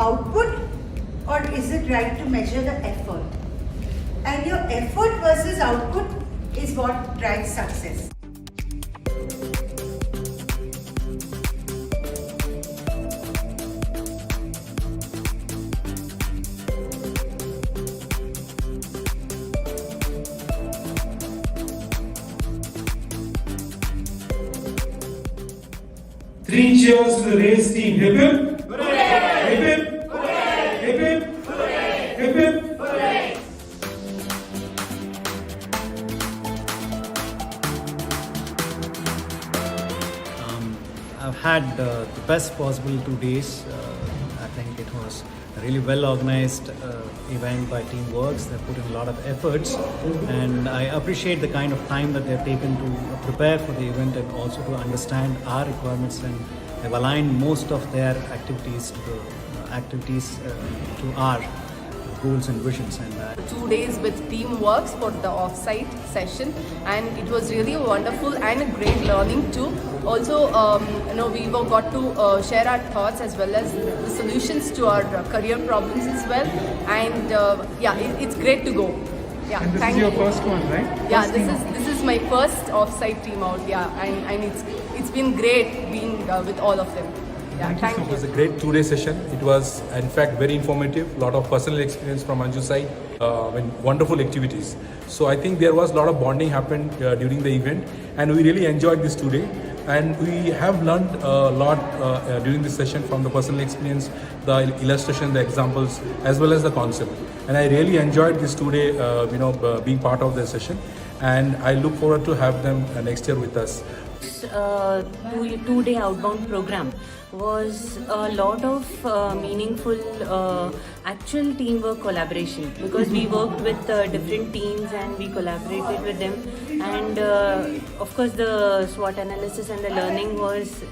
output or is it right to measure the effort? And your effort versus output is what drives success. Three cheers to the race team. Hip hip. Hooray! Hip hip. Hooray! Hip hip. Hooray! Hip hip. Hooray! I've had the best possible 2 days. I think it was a really well organized event by Teamworks. They put in a lot of efforts, and I appreciate the kind of time that they've taken to prepare for the event and also to understand our requirements, and they've aligned most of their activities to our goals and visions. And 2 days with Teamworks for the off-site session, and it was really wonderful and a great learning too. Also, we got to share our thoughts as well as the solutions to our career problems as well. And it's great to go. Yeah, And this thank is your you. first one, right? Yeah, this is my first off-site team out. Yeah, and it's been great being with all of them. Yeah, thank It was you. a great 2-day session. It was, in fact, very informative. A lot of personal experience from Anju's side. Wonderful activities. So I think there was a lot of bonding happened during the event, and we really enjoyed this 2 day. And we have learned a lot during this session from the personal experience, the illustration, the examples, as well as the concept. And I really enjoyed this 2 day, being part of the session. And I look forward to have them next year with us. Two-day outbound program was a lot of meaningful actual teamwork collaboration, because we worked with different teams and we collaborated with them, and of course the SWOT analysis and the learning was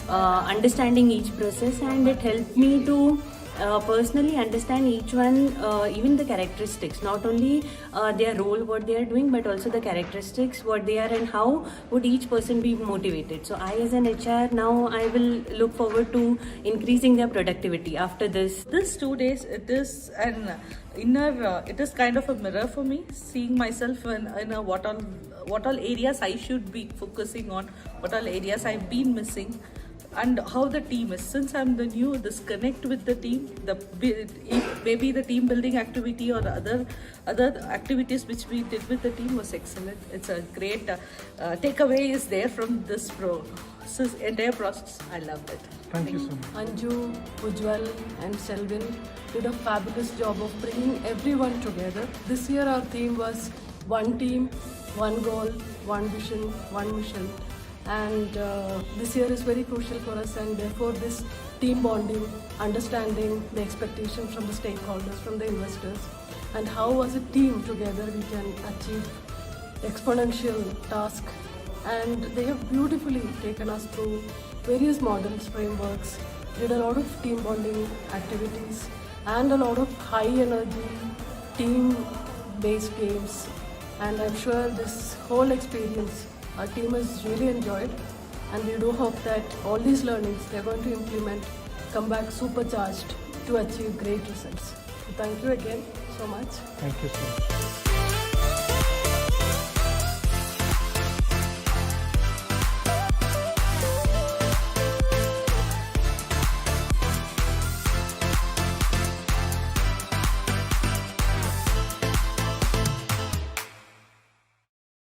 understanding each process, and it helped me to personally understand each one, even the characteristics, not only their role, what they are doing, but also the characteristics, what they are, and how would each person be motivated. So I, as an HR, now I will look forward to increasing their productivity after this. This 2 days, it is an inner, it is kind of a mirror for me, seeing myself in what all areas I should be focusing on, what all areas I've been missing, and how the team is. Since I'm the new, this connect with the team, maybe the team building activity or other activities which we did with the team was excellent. It's a great takeaway is there from this entire process. I loved it. Thank you so much. Anju, Ujjwal and Selvin did a fabulous job of bringing everyone together. This year our theme was one team, one goal, one vision, one mission. And this year is very crucial for us, and therefore this team bonding, understanding the expectations from the stakeholders, from the investors, and how as a team together we can achieve exponential task. And they have beautifully taken us through various models, frameworks, did a lot of team bonding activities and a lot of high energy team based games. And I'm sure this whole experience our team has really enjoyed, and we do hope that all these learnings they're going to implement come back supercharged to achieve great results. So thank you again so much. Thank you so much.